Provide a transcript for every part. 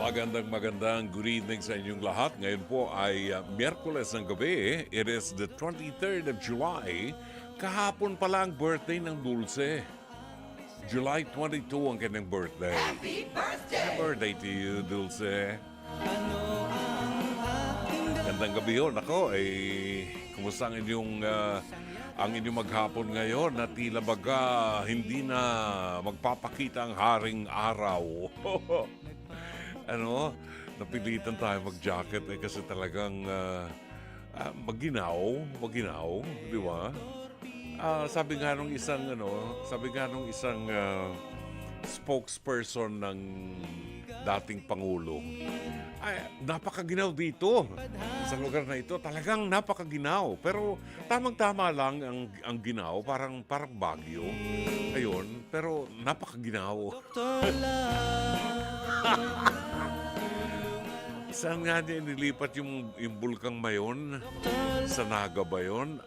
Magandang good evening sa inyong lahat. Ngayon po ay Miyerkules ng gabi. It is the 23rd of July. Kahapon pala ang birthday ng Dulce. July 22 ang kanyang birthday. Happy birthday! Happy birthday to you, Dulce. Gandang gabi yun. Ako, kumusta ang inyong maghapon ngayon na tila baga hindi na magpapakita ang haring araw. Napilitan tayo mag-jacket kasi talagang maginaw, di ba? Sabi nga nung isang spokesperson ng dating Pangulo, ay, napakaginaw dito. Sa lugar na ito, talagang napakaginaw. Pero tamang-tama lang ang ginaw, parang Baguio. Ayun, pero napakaginaw. Saan nga niya nilipat yung bulkang Mayon? Sa Naga ba yun?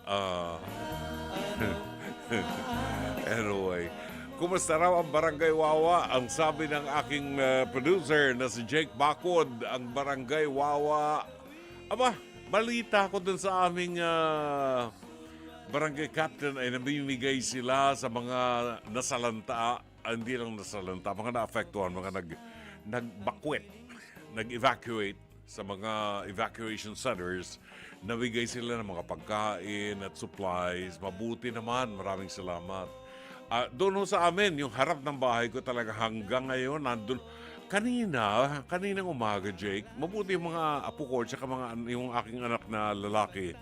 Anyway, kumusta raw ang Barangay Wawa? Ang sabi ng aking producer na si Jake Bacod, ang Barangay Wawa. Aba, balita ko dun sa aming barangay captain ay namimigay sila sa mga nasalanta, hindi lang nasalanta, mga naapektuhan, mga nagbakwet, nag-evacuate sa mga evacuation centers. Nabigay sila ng mga pagkain at supplies. Mabuti naman, maraming salamat. Doon sa amin, yung harap ng bahay ko talaga hanggang ngayon, nandun. Kaninang umaga, Jake, mabuti yung mga apo ko, tsaka yung aking anak na lalaki,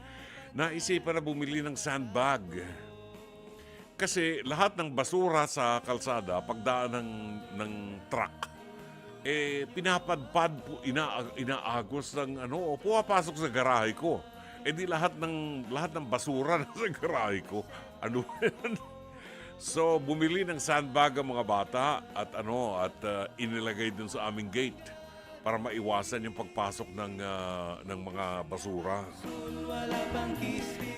naisipan na bumili ng sandbag. Kasi lahat ng basura sa kalsada, pagdaan ng truck, pinapadpad po, inaagos ng pumapasok sa garahe ko. Di lahat ng basura na sa garahe ko. So, bumili ng sandbag ang mga bata at inilagay dun sa aming gate para maiwasan yung pagpasok ng mga basura.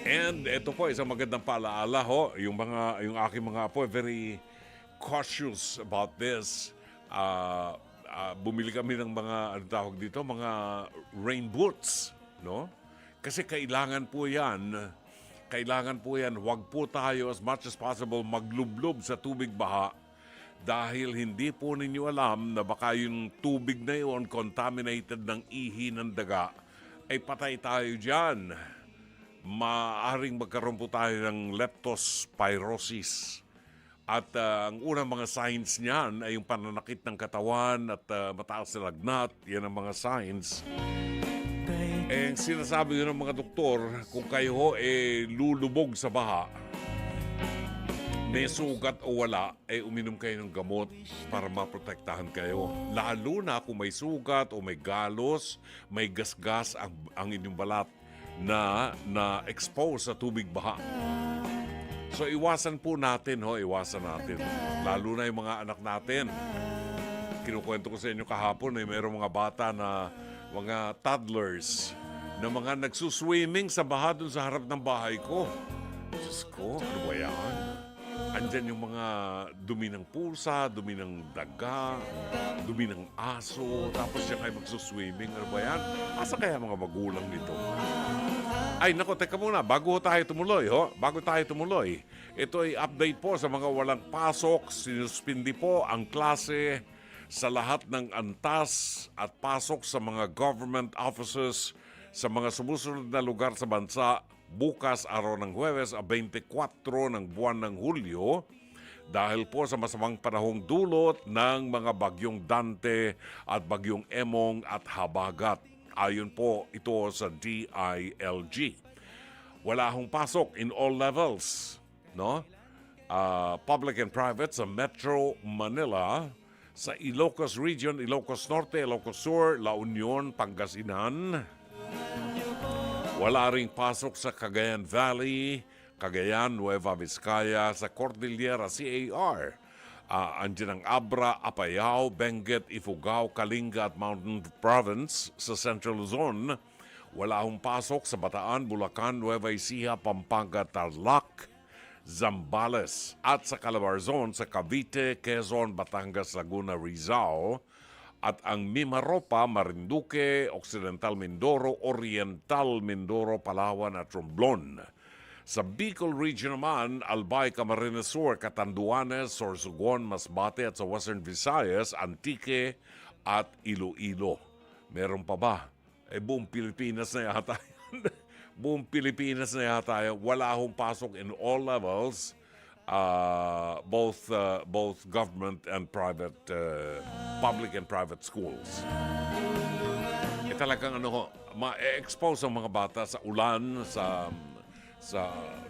And ito po, isang magandang paalaala yung aking mga apo, very cautious about this. Bumili kami ng mga mga rain boots, no? Kasi kailangan po yan, huwag po tayo as much as possible maglublob sa tubig baha dahil hindi po ninyo alam na baka yung tubig na yun contaminated ng ihi ng daga, ay patay tayo dyan. Maaring magkaroon po tayo ng leptospirosis. At ang unang mga signs niyan ay yung pananakit ng katawan at mataas na lagnat. Yan ang mga signs. Sinasabi yun ng mga doktor, kung kayo lulubog sa baha, may sugat o wala, uminom kayo ng gamot para maprotektahan kayo. Lalo na kung may sugat o may galos, may gasgas ang inyong balat na expose sa tubig baha. So iwasan po natin, iwasan natin. Lalo na yung mga anak natin. Kinukwento ko sa inyo kahapon, mayroong mga bata na mga toddlers na mga nagsuswimming sa baha dun sa harap ng bahay ko. Diyos ko, ano ba yan? Andyan yung mga dumi ng pusa, dumi ng daga, dumi ng aso, tapos siya kayo magsuswimming. Ano ba yan? Asa kaya mga magulang nito? Ay, nako, teka muna. Bago tayo tumuloy, ito ay update po sa mga walang pasok. Sinuspindi po ang klase sa lahat ng antas at pasok sa mga government offices sa mga sumusunod na lugar sa bansa bukas araw ng Huwebes, 24 ng buwan ng Hulyo, dahil po sa masamang panahong dulot ng mga bagyong Dante at bagyong Emong at Habagat. Ayon po ito sa DILG. Wala hong pasok in all levels, no? Public and private sa Metro Manila, sa Ilocos Region, Ilocos Norte, Ilocos Sur, La Union, Pangasinan. Wala ring pasok sa Cagayan Valley, Cagayan, Nueva Vizcaya, sa Cordillera, CAR. Andiyan ang Abra, Apayao, Benguet, Ifugao, Kalinga at Mountain Province sa Central Luzon. Wala hong pasok sa Bataan, Bulacan, Nueva Ecija, Pampanga, Tarlac, Zambales at sa Calabarzon sa Cavite, Quezon, Batangas, Laguna, Rizal. at ang Mimaropa, Marinduque, Occidental Mindoro, Oriental Mindoro, Palawan at Romblon. Sa Bicol Region naman, Albay, Camarines Sur, Catanduanes, Sorsogon, Masbate at sa Western Visayas, Antique at Iloilo. Meron pa ba? Buong Pilipinas na yata. Buong Pilipinas na yata. Wala akong pasok in all levels, both government and private, public and private schools. Talagang ma-expose ang mga bata sa ulan, sa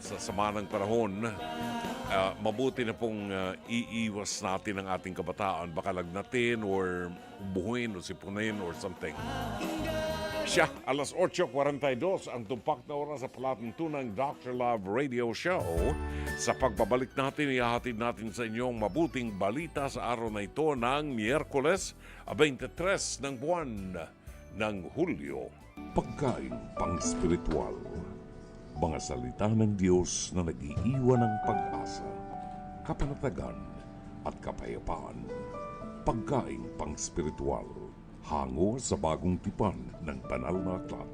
sama ng panahon. Mabuti na pong iiwas natin ang ating kabataan. Baka lagnatin or buhuin o sipunin or something. Siya, alas 8:42 ang tumpak na oras sa palatuntunang Dr. Love Radio Show. Sa pagbabalik natin, ihahatid natin sa inyong mabuting balita sa araw na ito ng Miyerkules, 23 ng buwan ng Hulyo. Pagkain pang-spiritual. Mga salita ng Diyos na nag-iiwan ng pag-asa, kapanatagan at kapayapaan. Pagkain pang-spiritual. Hango sa bagong tipan ng banal na aklat.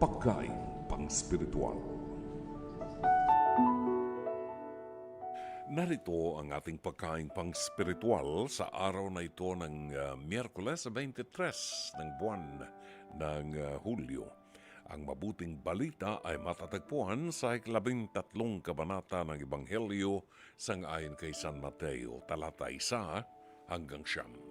Pagkain pang-spiritual. Narito ang ating pagkain pang-spiritual sa araw na ito ng Miyerkules 23 ng buwan ng Hulyo. Ang mabuting balita ay matatagpuan sa 13 kabanata ng Ebanghelyo sangayon kay San Mateo, talata 1 hanggang 9.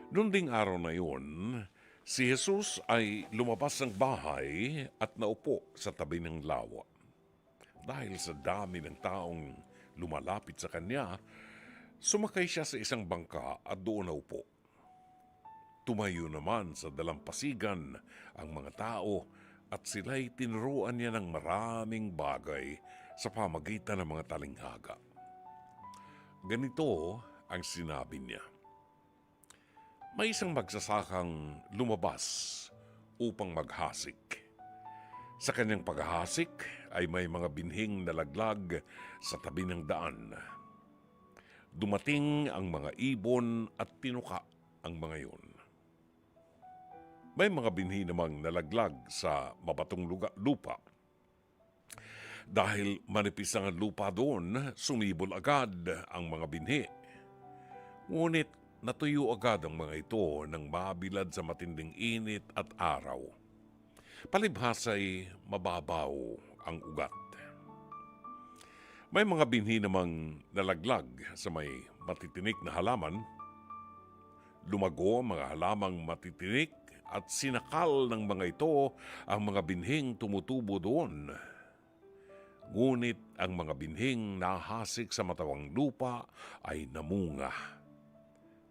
Noong ding araw na yun, si Jesus ay lumabas ng bahay at naupo sa tabi ng lawa. Dahil sa dami ng taong lumalapit sa kanya, sumakay siya sa isang bangka at doon naupo. Tumayo naman sa dalampasigan ang mga tao at sila'y tinuruan niya ng maraming bagay sa pamagitan ng mga talinghaga. Ganito ang sinabi niya. May isang magsasakang lumabas upang maghasik. Sa kanyang paghahasik ay may mga binhing nalaglag sa tabi ng daan. Dumating ang mga ibon at tinuka ang mga iyon. May mga binhi namang nalaglag sa mabatong lupa. Dahil manipis ang lupa doon, sumibol agad ang mga binhi. Ngunit natuyo agad ang mga ito nang mabilad sa matinding init at araw. Palibhasa'y mababaw ang ugat. May mga binhi namang nalaglag sa may matitinik na halaman. Lumago ang mga halamang matitinik at sinakal ng mga ito ang mga binhing tumutubo doon. Ngunit ang mga binhing nahasik sa matawang lupa ay namunga.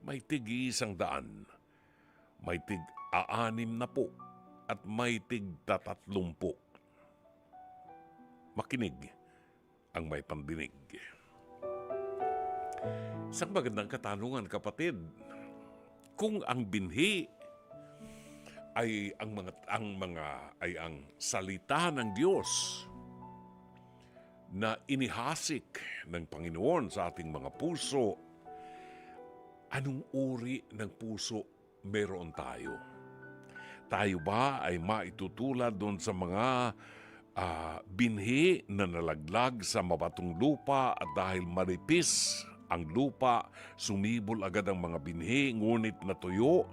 May tig-100, may tig-60 at may tig-30. Makinig ang may pandinig. Isang magandang katanungan, kapatid. Kung ang binhi ay ang salita ng Diyos na inihasik ng Panginoon sa ating mga puso, anong uri ng puso meron tayo? Tayo ba ay maitutulad doon sa mga binhi na nalaglag sa mabatong lupa at dahil manipis ang lupa, sumibol agad ang mga binhi, ngunit natuyo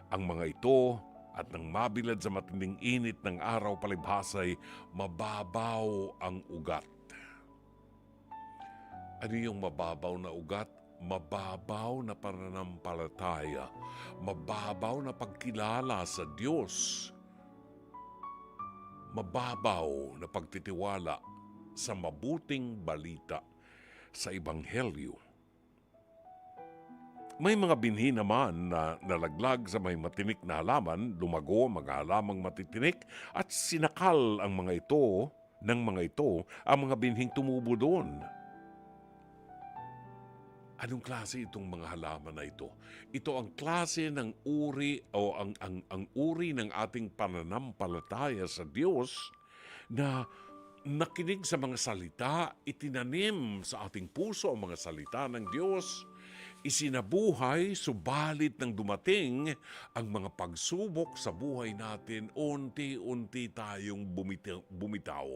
ang mga ito at nang mabilad sa matinding init ng araw, palibhasa'y mababaw ang ugat. Ano yung mababaw na ugat? Mababaw na pananampalataya, mababaw na pagkilala sa Diyos, mababaw na pagtitiwala sa mabuting balita sa Ebanghelyo. May mga binhi naman na nalaglag sa may matinik na halaman, lumago ang mga halamang matitinik at sinakal ang mga ito ang mga binhing tumubo doon. Anong klase itong mga halaman na ito? Ito ang klase ng uri o ang uri ng ating pananampalataya sa Diyos na nakinig sa mga salita, itinanim sa ating puso ang mga salita ng Diyos, Isinabuhay, subalit nang dumating ang mga pagsubok sa buhay natin, unti-unti tayong bumitaw.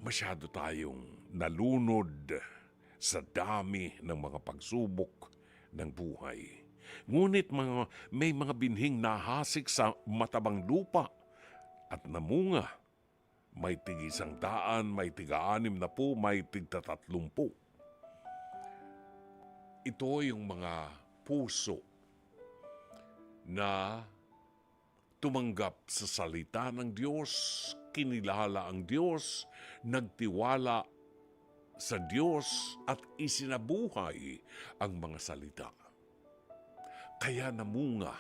Masyado tayong nalunod sa dami ng mga pagsubok ng buhay. Ngunit may mga binhing nahasik sa matabang lupa at namunga. May tig-100, may tig-60, may tig-30. Ito yung mga puso na tumanggap sa salita ng Diyos, kinilala ang Diyos, nagtiwala sa Diyos at isinabuhay ang mga salita. Kaya namunga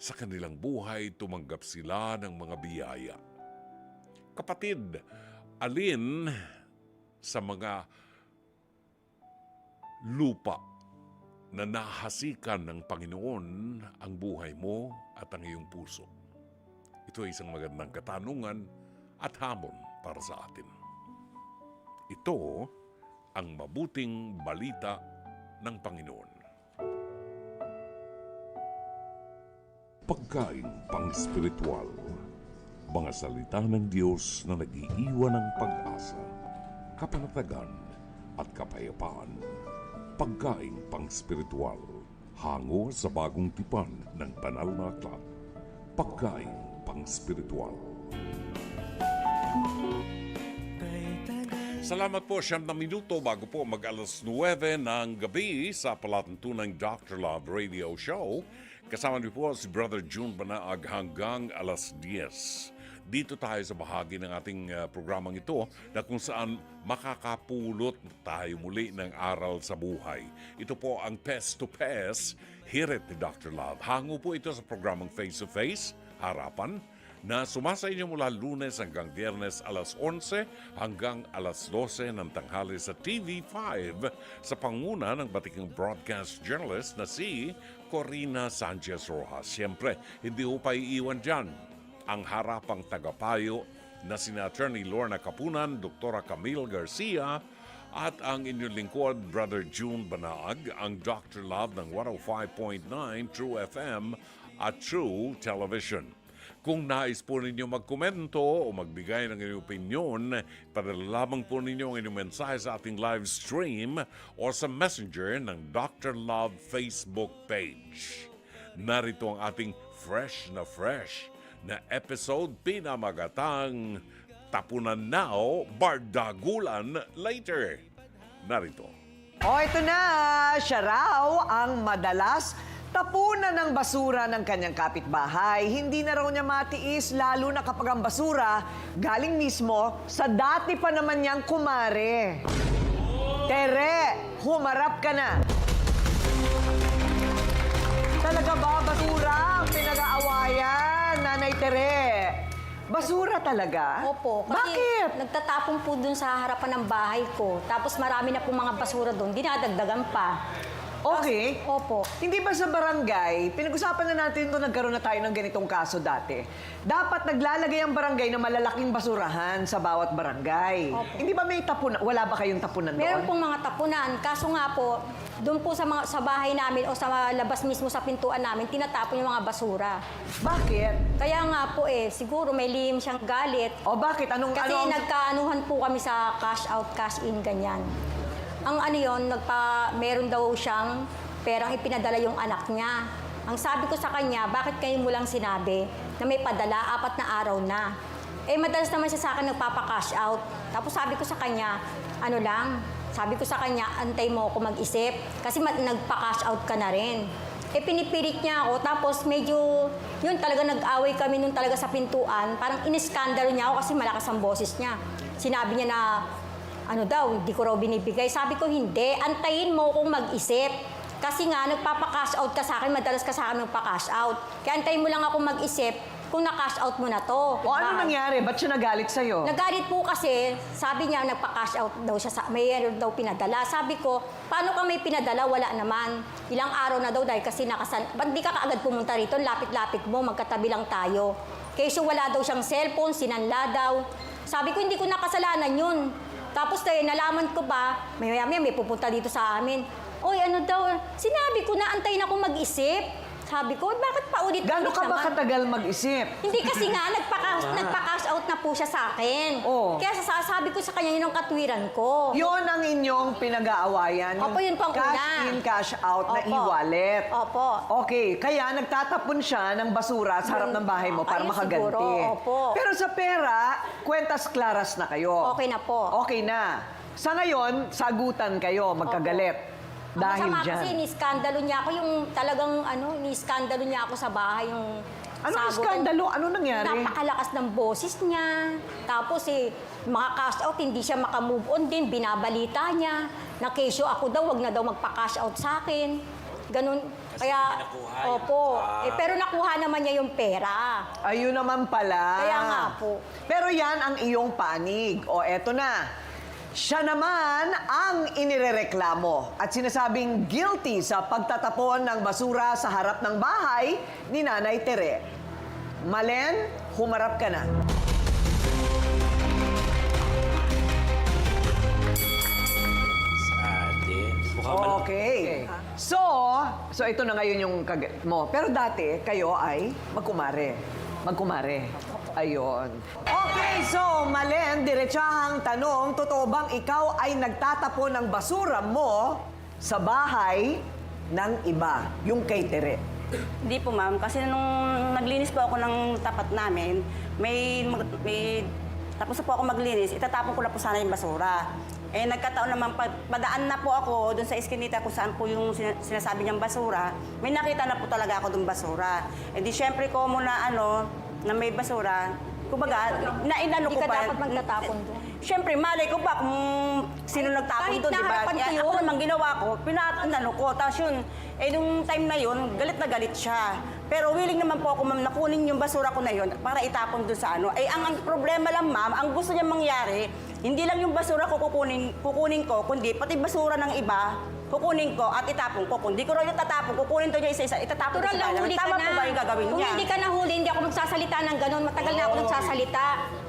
sa kanilang buhay, tumanggap sila ng mga biyaya. Kapatid, alin sa mga lupa na nahasikan ng Panginoon ang buhay mo at ang iyong puso? Ito ay isang magandang katanungan at hamon para sa atin. Ito ang mabuting balita ng Panginoon. Pagkain pang-spiritual. Mga salita ng Diyos na nag-iiwan ng pag-asa, kapanatagan at kapayapaan. Pagkain pang-spiritual. Hango sa bagong tipan ng banal na aklat. Pagkain pang-spiritual. Salamat po, 9 minuto bago po mag-alas 9 ng gabi sa palatuntunang Dr. Love Radio Show. Kasama niyo po si Brother June Banaag hanggang alas 10. Dito tayo sa bahagi ng ating programang ito na kung saan makakapulot tayo muli ng aral sa buhay. Ito po ang Pest to Pest, Hirit ni Dr. Love. Hango po ito sa programang Face to Face, Harapan, na sumasa inyo mula Lunes hanggang Biyernes alas 11 hanggang alas 12 ng tanghali sa TV5 sa panguna ng batikang broadcast journalist na si Corina Sanchez Rojas. Siyempre, hindi ho pa iiwan dyan ang harapang tagapayo na sina Attorney Lorna Capunan, Dr. Camille Garcia, at ang inyong lingkod, Brother June Banaag, ang Dr. Love ng 105.9 True FM at True Television. Kung nais po ninyo magkomento o magbigay ng inyong opinion, padala lamang po ninyo ang inyong mensahe sa ating live stream o sa messenger ng Dr. Love Facebook page. Narito ang ating fresh na episode, pinamagatang Tapunan Now, Bardagulan Later. Narito. Ito na! Siya raw ang madalas tapunan ng basura ng kanyang kapitbahay. Hindi na raw niya matiis, lalo na kapag ang basura galing mismo sa dati pa naman niyang kumare. Tere, humarap ka na. Talaga ba basura ang pinag-aawayan, Nanay Tere? Basura talaga? Opo. Kasi Bakit? nagtatapon po dun sa harapan ng bahay ko. Tapos marami na po mga basura dun. Dinadagdagan pa. Okay. Opo. Hindi ba sa barangay, pinag-usapan na natin ito, nagkaroon na tayo ng ganitong kaso dati. Dapat naglalagay ang barangay ng malalaking basurahan sa bawat barangay. Opo. Hindi ba may tapunan? Wala ba kayong tapunan doon? Meron pong mga tapunan. Kaso nga po, doon po sa bahay namin o sa labas mismo sa pintuan namin, tinatapon yung mga basura. Bakit? Kaya nga po siguro may lihim siyang galit. O bakit? Kasi nagkaanuhan po kami sa cash out, cash in, ganyan. Ang ano yun, meron daw siyang perang ipinadala yung anak niya. Ang sabi ko sa kanya, bakit kayo mo lang sinabi na may padala, 4 na araw na? Madalas naman siya sa akin nagpapa-cash out. Tapos sabi ko sa kanya, sabi ko sa kanya, antay mo ako mag-isip. Kasi nagpa-cash out ka na rin. Pinipilit niya ako. Tapos medyo, yun talaga nag-away kami nun talaga sa pintuan. Parang iniskandalo niya ako kasi malakas ang boses niya. Sinabi niya na, hindi ko raw binibigay. Sabi ko, hindi. Antayin mo kung mag-isip. Kasi nga, nagpapa-cash out ka sa akin, madalas ka sa akin magpa-cash out. Kaya antayin mo lang ako mag-isip kung na-cash out mo na to. O ano nangyari? Ba't siya nagalit sa'yo? Nagalit po kasi, sabi niya, nagpa-cash out daw siya, mayroon daw pinadala. Sabi ko, paano ka may pinadala? Wala naman. Ilang araw na daw dahil kasi ba't di ka kaagad pumunta rito? Lapit-lapit mo, magkatabi lang tayo. Kaysa wala daw siyang cellphone, sinanla daw. Sabi ko, hindi ko nakasalanan yun. Tapos nalaman ko ba, maya-maya may pupunta dito sa amin. Oy, ano daw, sinabi ko na antayin ako mag-isip. Sabi ko, bakit paulit-ulit Gano'n ka ba naman? katagal mag-isip? Hindi kasi nga, nagpa-cash out na po siya sa akin. Oo. Kaya sasabi ko sa kanya yun ang katwiran ko. Yun ang inyong pinag-aawayan. Opo, yun po ang cash una. in, cash out na Opo. e-wallet. Opo. Okay, kaya nagtatapon siya ng basura sa harap ng bahay mo para Ayun makaganti. siguro, opo. Pero sa pera, kwentas klaras na kayo. Okay na po. Okay na. Sa ngayon, sagutan kayo, magkagalit. Dahil Masama dyan. kasi ni-skandalo niya ako yung talagang ni-skandalo niya ako sa bahay yung Ano ang sagutan. skandalo? Ano nangyari? Napakalakas ng boses niya. Tapos mga cash out, hindi siya makamove on din. Binabalita niya na kesyo ako daw, wag na daw magpa-cash out sa akin. Ganun. Kaya, opo. Pero nakuha naman niya yung pera. Ayun naman pala. Kaya nga po. Pero yan ang iyong panig. O eto na. Siya naman ang inirereklamo at sinasabing guilty sa pagtatapon ng basura sa harap ng bahay ni Nanay Tere. Malen, humarap ka na. Ate, mukhang malaki. Okay. So ito na ngayon yung mo. Pero dati, kayo ay magkumare. Magkumare. Ayun. Okay, so Malen, diretsahang tanong, totoo bang ikaw ay nagtatapon ng basura mo sa bahay ng iba, yung kay Tere? Hindi po, ma'am. Kasi nung naglinis po ako ng tapat namin, tapos po ako maglinis, itatapon ko na po sana yung basura. Eh, nagkataon naman, padaan na po ako doon sa iskinita kung saan po yung sinasabi niyang basura. May nakita na po talaga ako doon basura. Eh di syempre ko muna na may basura, kumbaga, nainano Hindi ko ka pa. dapat magtatapon doon. Siyempre, malay ko ba kung sino nagtapon Kahit doon, di ba? naharapan ko yun. Ako naman ginawa ko, pinatano ko. Tapos yun, nung time na yun, galit na galit siya. Pero willing naman po ako, ma'am, na kunin yung basura ko na yun para itapon doon sa ano. Ang problema lang, ma'am, ang gusto niya mangyari, hindi lang yung basura ko kukunin ko, kundi pati basura ng iba, kukunin ko at itapon ko. Kung di ko rin tatapon, kukunin to niya isa-isa, itatapon ko Natural sa lang, bayan. huli ka Tama na. po ba yung gagawin Kung niya? hindi ka nahuli, hindi ako magsasalita ng ganun. Matagal na ako nagsasalita.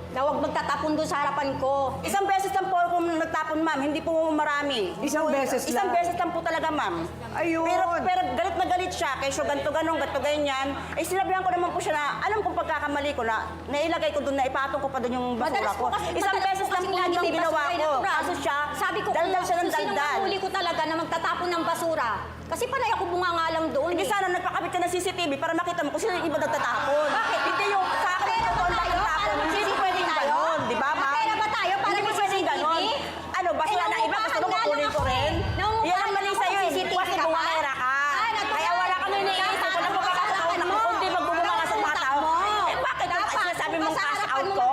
Na huwag magtatapon doon sa harapan ko. Isang beses lang po ako nagtapon, ma'am. Hindi po marami. Isang beses Isang lang? beses lang po talaga, ma'am. Ayun. Pero galit na galit siya. Kaya ganito ganyan. Sinabihan ko naman po siya na, alam kong pagkakamali ko na nailagay ko doon na ipatong ko pa doon yung basura Madalas ko. po kasi, Isang madalas beses po lang kasing po lagi yung may ginawa basura, ko. natural. Kaso siya, Sabi ko, daldal siya ng kung sino daldal. mahuli ko talaga na magtatapon ng basura. Kasi panay ako bunganga lang doon. Hindi sana nagpakabit ka ng CCTV para makita mo kung sino yung iba nagtatapon. Bakit? Hindi yung sa akin yung totoo lang nagtatapon. Hindi pwedeng ganon, di ba, ma'am? Pera ba tayo para Hindi may pwedeng CCTV? ganon. Ano, basura na iba, gusto mo kukunin ko rin? Yan ang mali sa'yo, eh. Kasi bumangera ka. Kaya wala kami iniisip ko na magkakataon na kung di magbubunga sa mga tao. Eh, bakit yung sinasabi mong cash out ko?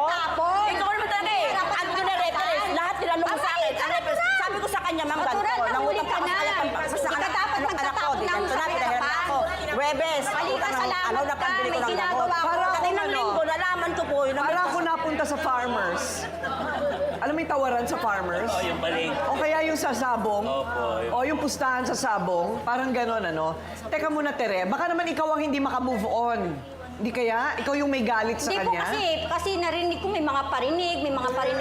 Ikaw naman talaga eh. Ang reference, lahat tinanong mo sa akin. Ang reference, sabi ko sa kanya, ma'am, ganito. Nahuli ka na. Ikaw dapat magtatapon ng pera. Webes, Mali ka sa lahat ano na pambili ko may ng ginagawa gamot. ko. Para Kasi akong ng linggo, nalaman ko po yun. Para ako napunta sa farmers. Alam mo yung tawaran sa farmers? Oo, yung baling. O kaya yung sa sabong? Opo. O yung pustahan sa sabong? Parang gano'n, ano? Teka muna, Tere. Baka naman ikaw ang hindi makamove on. Hindi kaya? Ikaw yung may galit sa Hindi po kanya? kasi narinig ko may mga parinig,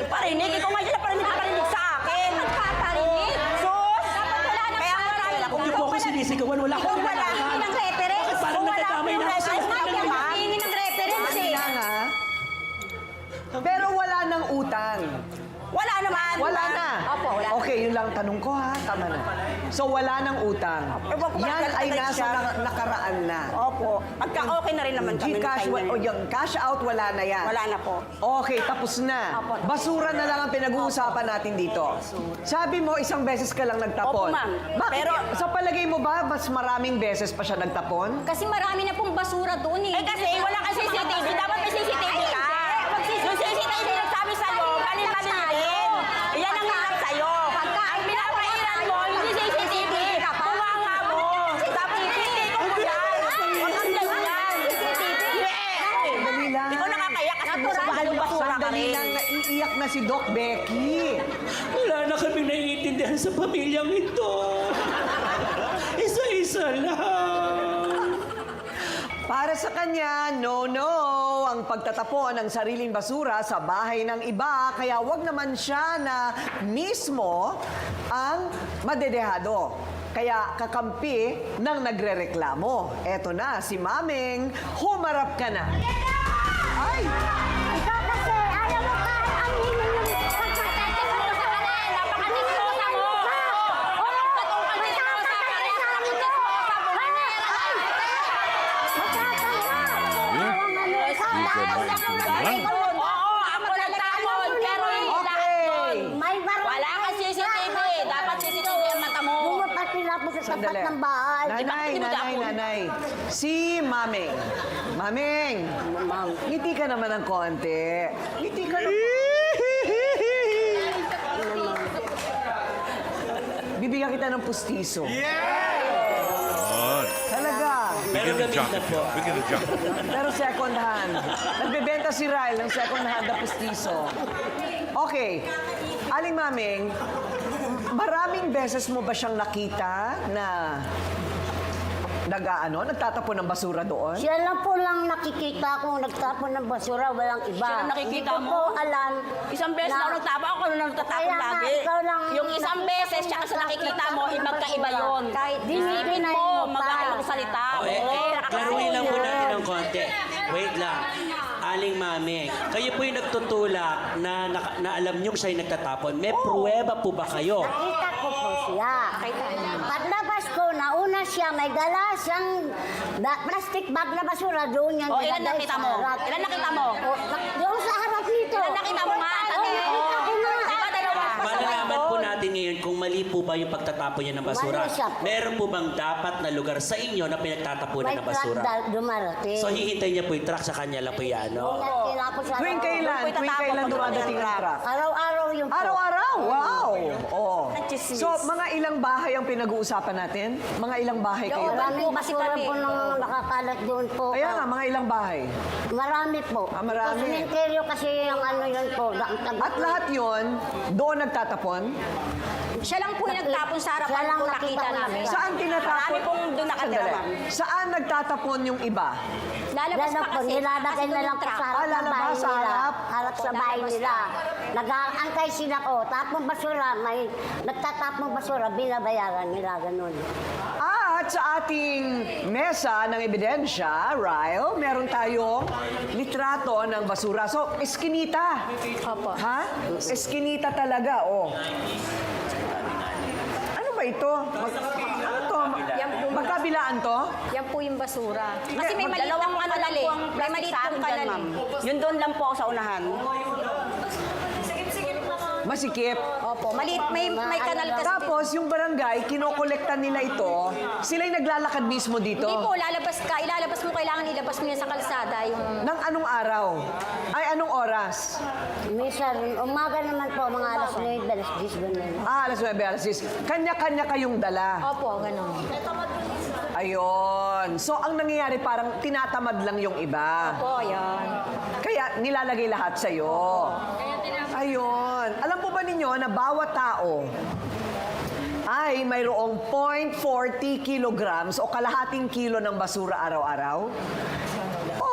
Parinig, ikaw nga dyan parinig sa akin. Nagpaparinig. Sus! Dapat wala nang Kaya parinig. marami Huwag niyo po ako sinisigawan, wala Ikaw akong wala kinalaman. ng reference. Bakit parang Kung wala nagdadamay na ako sa akong reference, Hingi ng reference eh. Kaya nga. Pero wala nang utang. Wala naman. Wala na. Opo, wala. Okay, yun lang tanong ko ha. Tama na. So wala nang utang. wag Yan ay galit nasa siya. nakaraan na. Opo. Magka-okay na rin naman kami. Gcash, o yung cash out, wala na yan. Wala na po. Okay, tapos na. Opo. Basura na lang ang pinag-uusapan natin dito. Sabi mo, isang beses ka lang nagtapon. Opo, ma'am. Bakit? Pero- Sa palagay mo ba, mas maraming beses pa siya nagtapon? Kasi marami na pong basura doon eh. Kasi wala kang CCTV. Dapat may CCTV ka. Yung CCTV nagsabi sa'yo, mali-mali rin. Yan ang hirap sa'yo. Ang pinapairan mo, hindi CCTV. Kumanga mo. Dapat hindi ko mo yan. Huwag kang ganyan. Sandali lang. Hindi ko nakakaya kasi busa-bahal yung basura ka Sandali rin. lang, naiiyak na si Doc Becky. Wala na kami naiintindihan sa pamilyang ito. Isa-isa lang. Para sa kanya, no. ang pagtatapon ng sariling basura sa bahay ng iba, kaya wag naman siya na mismo ang madedehado. Kaya kakampi ng nagrereklamo. Eto na, si Mameng, humarap ka na. Ay! Ikaw kasi, ayaw mo ka ang hiling ng pagkakataon mo sa kanan. Napaka-disposa mo. Walang patungkol sa kanan. Napaka-disposa mo. Oo, ako nagtamon, pero hindi lahat yun. May barang. Wala kang CCTV. Dapat CCTV ang mata mo. Bumupat sila po sa tapat ng bahay. Nanay. Si Mameng. Mameng, ngiti ka naman ng konti. Ngiti ka naman. Bibigyan kita ng pustiso. Yan. Talaga. Pero Bigyan ng gamit jacket. na po. Bigyan ng jacket. Pero second hand. Nagbebenta si Ryle ng second hand na pustiso. Okay. Aling Mameng, maraming beses mo ba siyang nakita na nagtatapon ng basura doon? Siya lang po lang nakikita kung nagtapon ng basura, walang iba. Siya lang nakikita Hindi ko mo? po alam. Isang beses na ako nagtapon, ako na nagtatapon Kaya nga, lagi. ikaw lang Yung isang beses, tsaka sa nakikita mo, magkaiba yun. Kahit Isipin mo, magalang salita. Klaruhin lang po natin ng konti. Wait lang. Aling Mami, kayo po yung nagtutulak na alam niyong siya'y nagtatapon. May pruweba po ba kayo? Nakita ko po siya. Paglabas ko, nauna siya, may dala siyang plastic bag na basura doon yan. O, ilan nilagay nakita sa mo? harap. Ilan nakita mo? Yung sa harap nito. Ilan nakita mo nga? Nakita ko na. Diba dalawa? Malalaman po natin ngayon kung mali po ba yung pagtatapon niya ng basura. Mali siya po. Meron po bang dapat na lugar sa inyo na pinagtatapunan May ng basura? truck dumarating. So hihintay niya po yung truck sa kanya lang po yan, no? Tuwing kailan dumadating ang truck? Araw-araw yung po. Araw-araw? Wow! Oh. Nagchismis. So, mga ilang bahay ang pinag-uusapan natin? Mga ilang bahay kayo? Maraming Kasi basura kami. po nang nakakalat doon po. Kaya nga, mga ilang bahay. Marami po. Marami. Sementeryo kasi yung ano yun po. At lahat yon doon nagtatapon? Siya lang po yung nagtapon sa Siya harapan lang po nakita nakita namin. namin. Saan tinatapon? Marami pong doon nakatira, Sandali. ma'am. Saan nagtatapon yung iba? Lalabas Yan pa po, kasi. nilalagay na lang po sa harap ng lalabas bahay sa nila. harap? Harap sa bahay nila. Nag-aangkay sila ko. Tapong basura, may nagtatapong basura, binabayaran nila, ganun. At sa ating mesa ng ebidensya, Ryle, meron tayong litrato ng basura. So, eskinita. Opo. Ha? Eskinita talaga, oh. Ano ba ito? Ano to? Magkabilaan to? Yan po yung basura. Kasi may maliit Dalawang pong ano lang kanal po eh. ang May plastic maliit sa pong akin dyan, kanal ma'am. eh. Yun doon lang po ako sa unahan. Masikip. Opo, maliit. May kanal kasi. Tapos, yung barangay, kinokolekta nila ito. Sila'y naglalakad mismo dito. Hindi po, lalabas ka. Ilalabas mo, kailangan ilabas mo yan sa kalsada. Yung Nang anong araw? Ay, anong oras? Minsan, umaga naman po, mga alas 9, alas 10, ganun. Alas 9, alas 10. Kanya-kanya kayong dala. Opo, ganun. Ayun. So, ang nangyayari parang tinatamad lang yung iba. Opo, yan. Kaya nilalagay lahat sa'yo. Ayun. Alam po ba ninyo na bawat tao ay mayroong 0.40 kilograms o kalahating kilo ng basura araw-araw?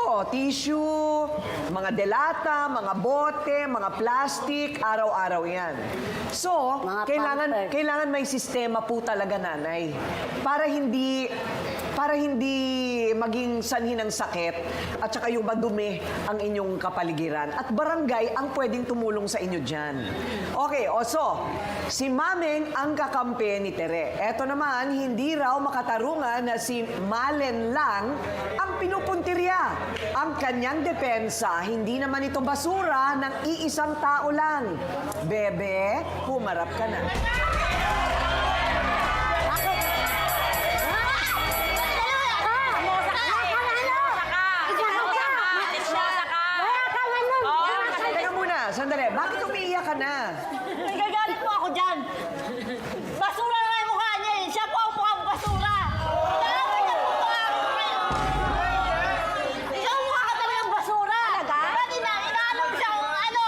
Oh, tissue, mga delata, mga bote, mga plastic, araw-araw yan. So, Mga pampers. kailangan may sistema po talaga, nanay. Para hindi maging sanhi ng sakit at saka yung madumi ang inyong kapaligiran. At barangay ang pwedeng tumulong sa inyo dyan. Okay, so, si Mameng ang kakampi ni Tere. Eto naman, hindi raw makatarungan na si Malen lang ang pinupuntirya. Ang kanyang depensa, hindi naman ito basura ng iisang tao lang. Bebe, humarap ka na. Teka muna, sandali. Bakit umiiyak ka na? Nagagalit po ako dyan. Basura na yung mukha niya eh. Siya po ang mukhang basura. Talagang niya po ikaw ang mukha ka talagang basura. Talaga? Ba't inaano mo siya kung ano?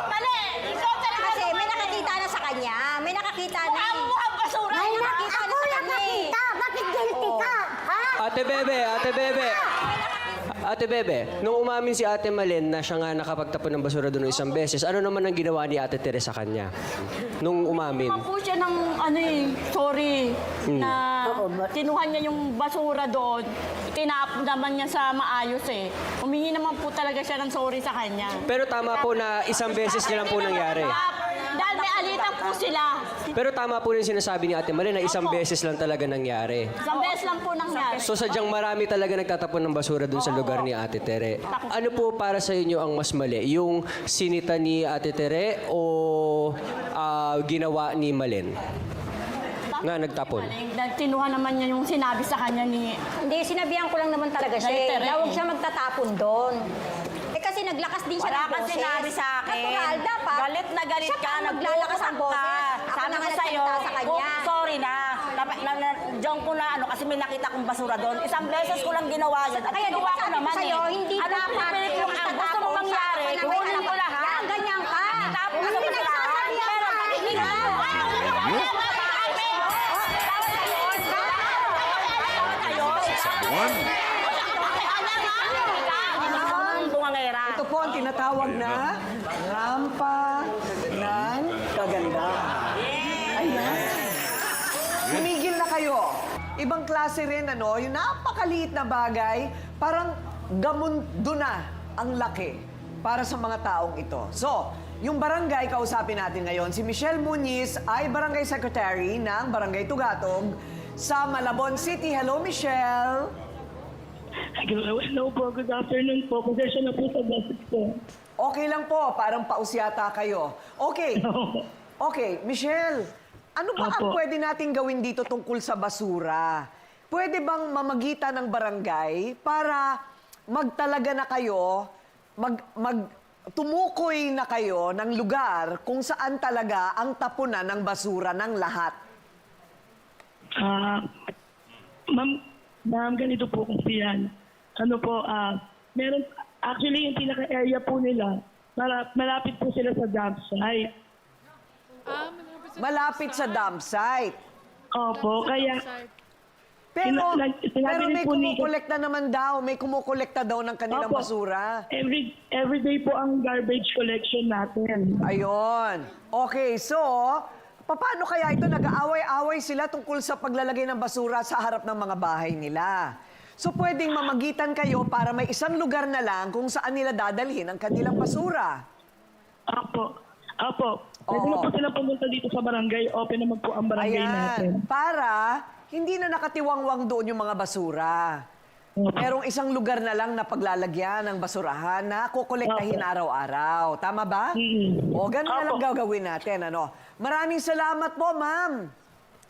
Mali. Ikaw talaga. Kasi may nakakita na sa kanya. May nakakita na. Mukha mo mukhang basura. Ay, nakakita na ako sa kanya eh. nakakita. Bakit guilty ka? Ha? Ate Bebe, Ate Bebe. Ate Bebe, nung umamin si Ate Malen na siya nga nakapagtapon ng basura doon isang beses, ano naman ang ginawa ni Ate Tere sa kanya? Nung umamin. Naman po siya ng sorry na kinuha niya yung basura doon. Tinapon naman niya sa maayos eh. Humingi naman po talaga siya ng sorry sa kanya. Pero tama po na isang beses na lang po nangyari. Dahil may alitan po sila. Pero tama po rin sinasabi ni Ate Malen na isang beses lang talaga nangyari. Isang beses lang po nangyari. So sadyang marami talaga nagtatapon ng basura doon sa lugar ni Ate Tere. Ano po para sa inyo ang mas mali? Yung sinita ni Ate Tere o ginawa ni Malen? Nga nagtapon. Kinuha naman niya yung sinabi sa kanya ni... Hindi, sinabihan ko lang naman talaga siya. Ay, Eh. Tere. Na huwag siya magtatapon doon. Eh kasi naglakas din siya Wala ng kang boses. sinabi sa akin. Natural, dapat. Galit na galit siya ka, pa maglalakas ang nagbubukas boses. ka. Ako Sabi na ko nga sa'yo, nagsalita sa kanya. sorry na. Diyan ko na kasi may nakita kong basura doon. Isang beses ko lang ginawa yun. At Kaya di ginawa ba ko sabi ko naman sa'yo, eh. hindi Ano, dapat pipilit yung ang gusto mo mangyari, Sa kunin mo lahat. Yan, ganyan ka. Tapos Hindi sa nagsasabi basurahan, pero hindi ka. Sasakwan. Bungangera. Ito po ang tinatawag na rampa ng kagandahan. Ayan. Tumigil na kayo. Ibang klase rin, ano, yung napakaliit na bagay, parang gamundo na ang laki para sa mga taong ito. So, yung barangay, kausapin natin ngayon, si Michelle Muniz ay barangay secretary ng Barangay Tugatog sa Malabon City. Hello, Michelle. Hello po, good afternoon po. Pasensya na po sa boses ko. Okay lang po, parang pausyata kayo. Okay. Okay, Michelle, ano ba ang Opo. pwede nating gawin dito tungkol sa basura? Pwede bang mamagitan ng barangay para magtalaga na kayo, tumukoy na kayo ng lugar kung saan talaga ang tapunan ng basura ng lahat? Ma'am, ganito po kasi yan. Ano po, meron, actually yung pinaka-area po nila, malapit po sila sa dump site. Malapit sa dump site. Opo, kaya, Pero, Sinabi pero rin may po ni- kumukolekta naman daw. May kumukolekta daw ng kanilang Opo. basura. everyday po ang garbage collection natin. Ayun. Okay, so, paano kaya ito nag-aaway-away sila tungkol sa paglalagay ng basura sa harap ng mga bahay nila? So, pwedeng mamagitan kayo para may isang lugar na lang kung saan nila dadalhin ang kanilang basura. Opo. Pwede Oo. na po sila pumunta dito sa barangay. Open naman po ang barangay natin. Ayan. Para hindi na nakatiwangwang doon yung mga basura. Opo. Merong isang lugar na lang na paglalagyan ng basurahan na kukolektahin Opo. araw-araw. Tama ba? O, ganun na lang Opo. gagawin natin. Ano? Maraming salamat po, ma'am.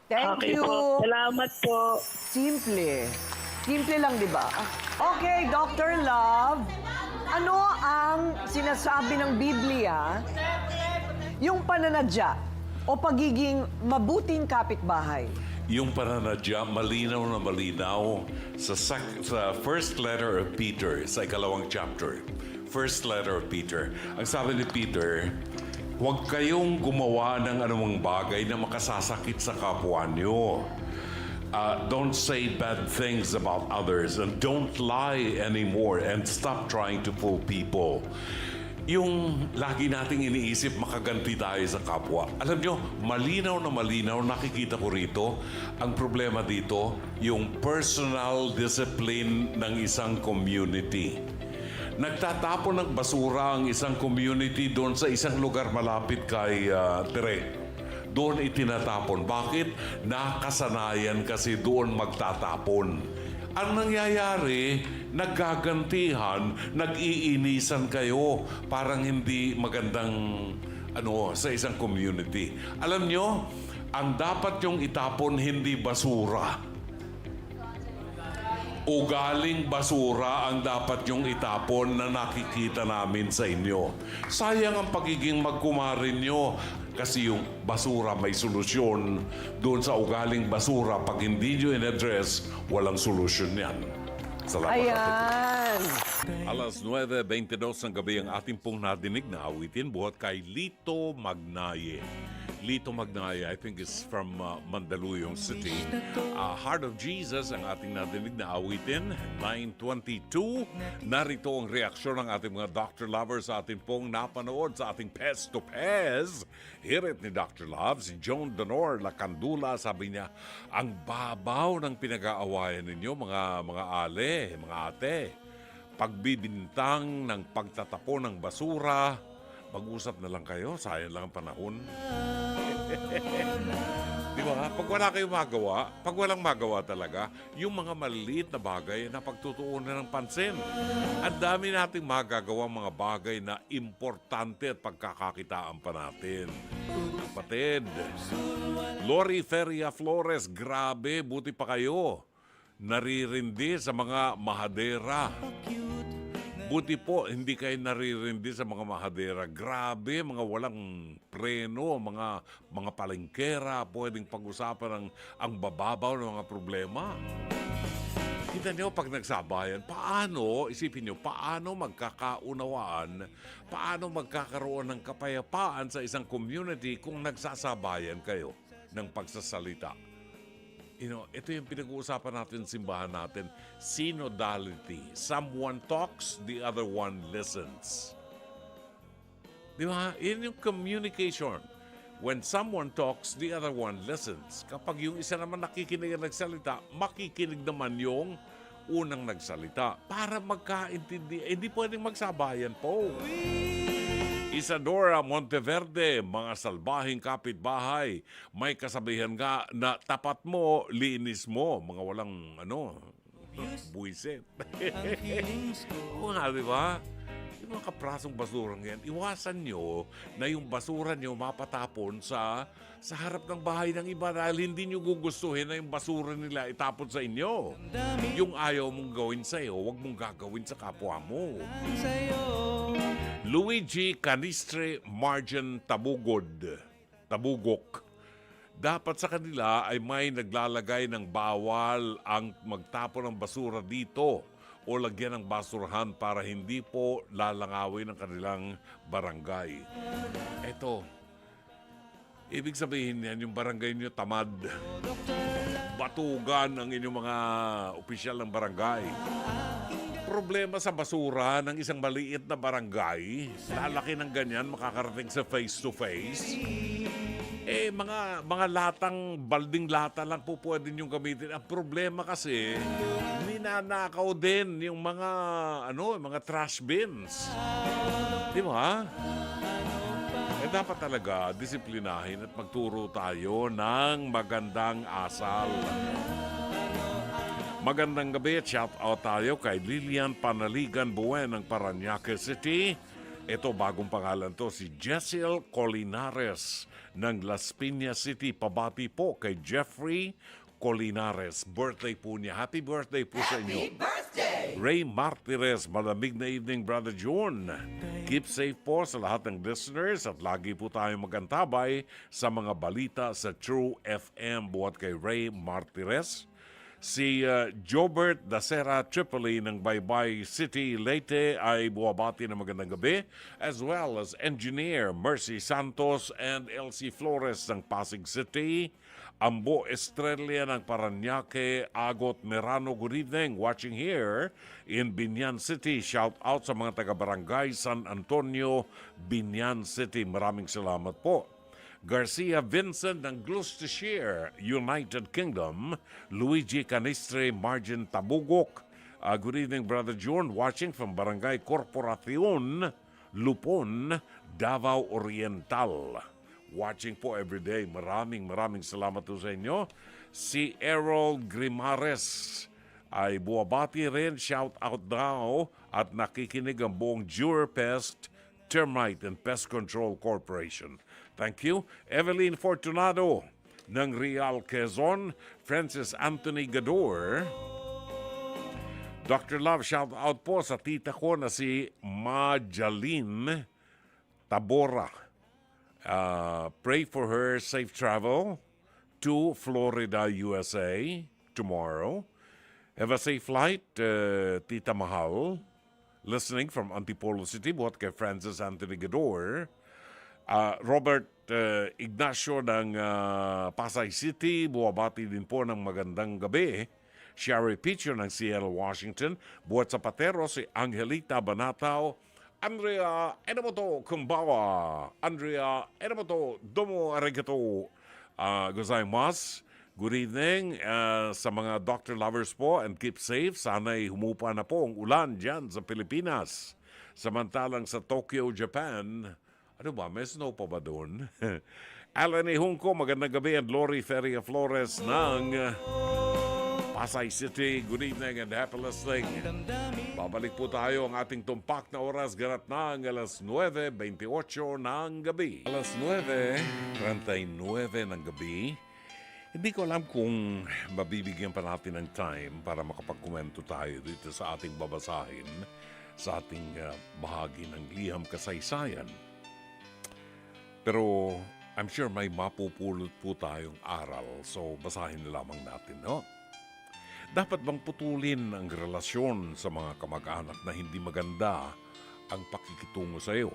Thank Okay you. po. Salamat po. Simple. Simple lang, di ba? Okay, Dr. Love. Ano ang sinasabi ng Biblia? Yung pananadya o pagiging mabuting kapitbahay. Yung pananadya, malinaw na malinaw sa first letter of Peter, sa ikalawang chapter. First letter of Peter. Ang sabi ni Peter, huwag kayong gumawa ng anumang bagay na makasasakit sa kapwa nyo. Don't say bad things about others and don't lie anymore and stop trying to fool people. Yung lagi nating iniisip makaganti tayo sa kapwa. Alam nyo, malinaw na malinaw, nakikita ko rito, ang problema dito, yung personal discipline ng isang community. Nagtatapon ng basura ang isang community doon sa isang lugar malapit kay Tere. Doon itinatapon. Bakit? Nakasanayan kasi doon magtatapon. Ang nangyayari, naggagantihan, nag-iinisan kayo. Parang hindi magandang sa isang community. Alam nyo, ang dapat yung itapon hindi basura. Ugaling basura ang dapat yung itapon na nakikita namin sa inyo. Sayang ang pagiging magkumarin nyo kasi yung basura may solusyon. Doon sa ugaling basura, pag hindi nyo in-address, walang solusyon yan. Salamat. Ayan. yan. Alas 9:22 ng gabi ang ating pong nadinig na awitin buhat kay Lito Magnaye. Lito Magnaye, I think is from Mandaluyong City. Heart of Jesus ang ating nadinig na awitin. 9:22. Narito ang reaksyon ng ating mga Dr. Lovers sa ating pong napanood sa ating Pez to Pez. Hirit ni Dr. Love, si Joan Donor Lacandula, sabi niya, ang babaw ng pinag-aawayan ninyo mga ale, mga ate. Pagbibintang ng pagtatapon ng basura, mag-usap na lang kayo, sayang lang ang panahon. Di ba? Pag wala kayong magawa, pag walang magawa talaga, yung mga maliliit na bagay na pagtutuunan ng pansin. Ang dami nating magagawa mga bagay na importante at pagkakakitaan pa natin. Kapatid, Lori Feria Flores, grabe, buti pa kayo. Naririndi sa mga mahadera. Buti po, hindi kayo naririndi sa mga mahadera. Grabe, mga walang preno, mga palengkera, pwedeng pag-usapan ang bababaw ng mga problema. Kita niyo, pag nagsabayan, isipin niyo, paano magkakaunawaan, paano magkakaroon ng kapayapaan sa isang community kung nagsasabayan kayo ng pagsasalita. Ito yung pinag-uusapan natin, simbahan natin, synodality. Someone talks, the other one listens. Di ba? Yun yung communication. When someone talks, the other one listens. Kapag yung isa naman nakikinig at nagsalita, makikinig naman yung unang nagsalita para magkaintindi. Hindi pwedeng magsabayan po. Isadora Monteverde, mga salbahing kapitbahay. May kasabihan nga na tapat mo, linis mo. Mga walang, buwisit. Oo nga, di ba? Yung mga kaprasong basurang yan, iwasan nyo na yung basura nyo mapatapon sa harap ng bahay ng iba dahil hindi nyo gugustuhin na yung basura nila itapon sa inyo. Yung ayaw mong gawin sa'yo, huwag mong gagawin sa kapwa mo. Luigi Canistre Margin Tabugok. Dapat sa kanila ay may naglalagay ng bawal ang magtapon ng basura dito o lagyan ng basurahan para hindi po lalangawin ang kanilang barangay. Eto, ibig sabihin yan, yung barangay niyo tamad. Batugan ang inyong mga opisyal ng barangay. Problema sa basura ng isang maliit na barangay, lalaki ng ganyan, makakarating sa face-to-face. Mga latang, balding lata lang po pwede niyong gamitin. Ang problema kasi, ninanakaw din yung mga trash bins. Di ba? Dapat talaga disiplinahin at magturo tayo ng magandang asal. Magandang gabi at shout out tayo kay Lilian Panaligan Buen ng Parañaque City. Ito, bagong pangalan to, si Jessiel Colinares ng Las Piñas City. Pabati po kay Jeffrey Colinares. Birthday po niya. Happy birthday po sa inyo. Happy birthday! Ray Martires, malamig na evening, Brother June. Keep safe po sa lahat ng listeners at lagi po tayong magantabay sa mga balita sa True FM. Buhat kay Ray Martires. Si Jobert Dacera Tripoli ng Baybay City, Leyte ay buwabati ng magandang gabi, as well as Engineer Mercy Santos and Elsie Flores ng Pasig City, Ambo Estrella ng Parañaque, Agot Merano, good evening, watching here in Binyan City. Shout out sa mga taga-barangay San Antonio, Binyan City. Maraming salamat po. Garcia Vincent ng Gloucestershire, United Kingdom, Luigi Canistre Margin Tabugok. Good evening, Brother John, watching from Barangay Corporacion, Lupon, Davao Oriental. Watching po everyday. Maraming salamat po sa inyo. Si Errol Grimares ay buwabati rin, shout out daw, at nakikinig ang buong Durapest Termite and Pest Control Corporation. Thank you. Evelyn Fortunado ng Real Quezon, Francis Anthony Gador. Dr. Love, shout out po sa tita ko na si Majaline Tabora. Pray for her safe travel to Florida, USA tomorrow. Have a safe flight, Tita Mahal. Listening from Antipolo City, buhat kay Francis Anthony Gador. Robert Ignacio ng Pasay City, buwabati din po ng magandang gabi. Sherry Picho ng Seattle, Washington. Buhat sa Patero, si Angelita Banataw. Andrea, ano mo to, kumbawa. Andrea, ano mo to, domo arigato. Gozaimasu. Good evening sa mga doctor lovers po and keep safe. Sana'y humupa na po ang ulan dyan sa Pilipinas. Samantalang sa Tokyo, Japan, ano ba, may snow pa ba doon? Alan Hungko, magandang gabi, and Lori Feria Flores ng Pasay City. Good evening and happy listening. Babalik po tayo ang ating tumpak na oras ganap ng alas 9:28 ng gabi. Alas 9:39 ng gabi. Hindi ko alam kung mabibigyan pa natin ng time para makapagkomento tayo dito sa ating babasahin, sa ating bahagi ng liham kasaysayan. Pero I'm sure may mapupulot po tayong aral, so basahin na lamang natin, no? Dapat bang putulin ang relasyon sa mga kamag-anak na hindi maganda ang pakikitungo sa iyo?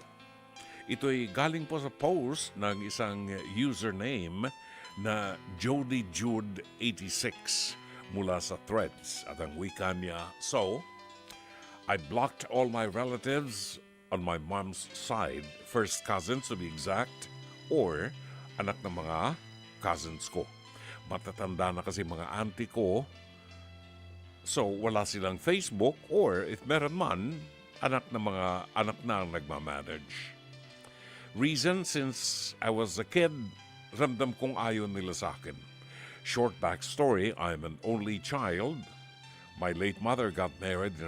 Ito'y galing po sa post ng isang username na Jody Jude 86 mula sa Threads at ang wika niya, so, I blocked all my relatives on my mom's side, first cousins to be exact, or anak ng mga cousins ko. Matatanda na kasi mga auntie ko, so wala silang Facebook, or if meron man, anak na ang nagmamanage. Reason, since I was a kid, ramdam kong ayaw nila sa akin. Short backstory, I'm an only child. My late mother got married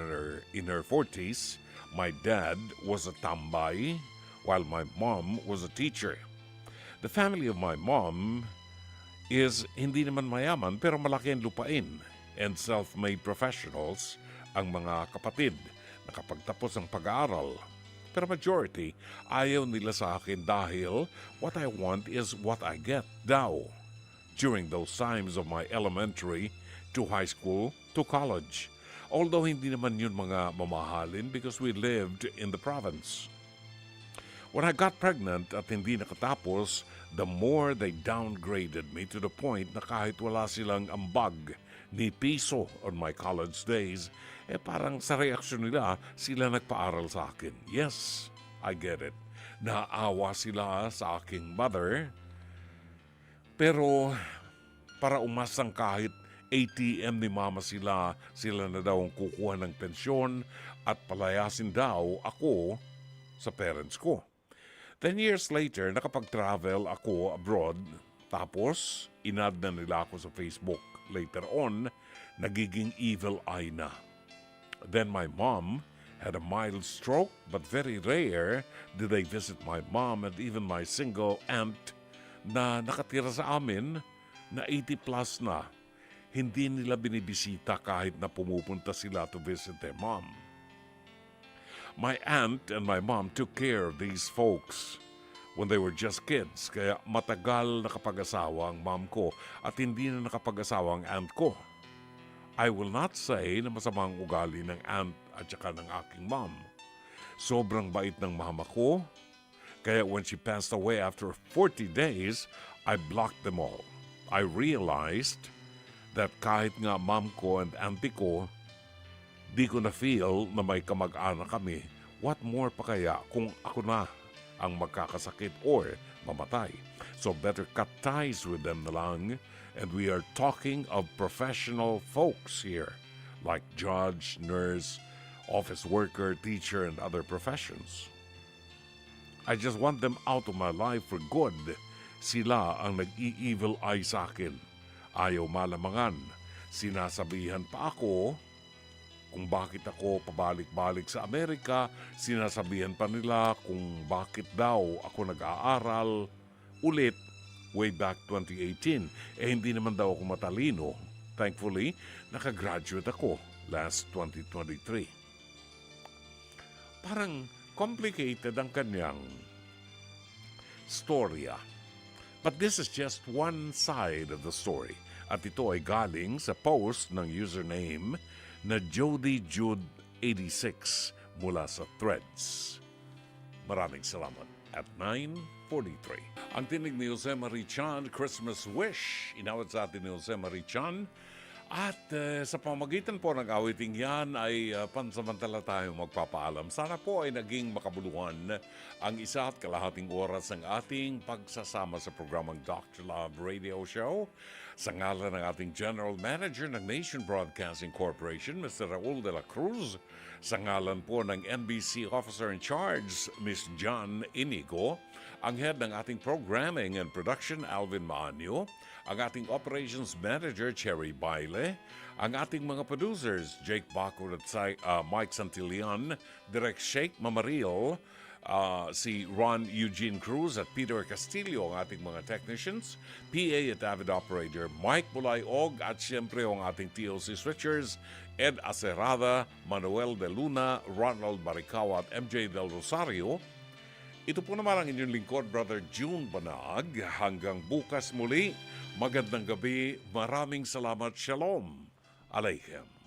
in her 40s. My dad was a tambay, while my mom was a teacher. The family of my mom is hindi naman mayaman pero malaki ang lupain, and self-made professionals ang mga kapatid. Nakapagtapos ng pag-aaral. Pero majority, ayaw nila sa akin dahil what I want is what I get daw. During those times of my elementary to high school to college. Although hindi naman yun mga mamahalin because we lived in the province. When I got pregnant at hindi nakatapos, the more they downgraded me to the point na kahit wala silang ambag ni piso on my college days, parang sa reaksyon nila, sila nagpaaral sa akin. Yes, I get it. Naawa sila sa aking mother. Pero para umasang kahit ATM ni mama sila na daw ang kukuha ng pensyon at palayasin daw ako sa parents ko. 10 years later, nakapag-travel ako abroad. Tapos, inad na nila ako sa Facebook. Later on, nagiging evil eye na. Then my mom had a mild stroke, but very rare did they visit my mom and even my single aunt na nakatira sa amin na 80 plus na. Hindi nila binibisita kahit na pumupunta sila to visit their mom. My aunt and my mom took care of these folks when they were just kids, kaya matagal nakapag-asawa ang mom ko at hindi na nakapag-asawa ang aunt ko. I will not say na masamang ugali ng aunt at saka ng aking mom. Sobrang bait ng mama ko, kaya when she passed away after 40 days, I blocked them all. I realized that kahit nga mom ko and auntie ko, di ko na feel na may kamag-anak kami. What more pa kaya kung ako na ang magkakasakit or mamatay? So better cut ties with them na lang. And we are talking of professional folks here, like judge, nurse, office worker, teacher, and other professions. I just want them out of my life for good. Sila ang nag-i-evil eye sa akin. Ayaw malamangan. Sinasabihan pa ako kung bakit ako pabalik-balik sa Amerika. Sinasabihan pa nila kung bakit daw ako nag-aaral ulit way back 2018. Hindi naman daw ako matalino. Thankfully, nakagraduate ako last 2023. Parang complicated ang kanyang storya. But this is just one side of the story. At ito ay galing sa post ng username na JodyJude86 mula sa Threads. Maraming salamat. At 9:43. Ang tinig ni Jose Marie Chan, Christmas Wish. Inawat sa atin ni Jose Marie Chan. At sa pamagitan po ng awiting yan ay pansamantala tayo magpapaalam. Sana po ay naging makabuluhan ang 1.5 oras ng ating pagsasama sa programang Dr. Love Radio Show. Sa ngalan ng ating General Manager ng Nation Broadcasting Corporation, Mr. Raul de la Cruz. Sa ngalan po ng NBC Officer in Charge, Ms. John Inigo. Ang head ng ating Programming and Production, Alvin Maanyo. Ang ating Operations Manager, Cherry Baile. Ang ating mga producers, Jake Bacor at Mike Santillan. Direk Sheikh Mamaril. Si Ron Eugene Cruz at Peter Castillo ang ating mga technicians. PA at Avid Operator, Mike Bulayog. At siyempre ang ating TOC Switchers, Ed Acerada, Manuel De Luna, Ronald Baricao at MJ Del Rosario. Ito po naman ang inyong lingkod, Brother June Banag. Hanggang bukas muli, magandang gabi, maraming salamat, Shalom Aleichem.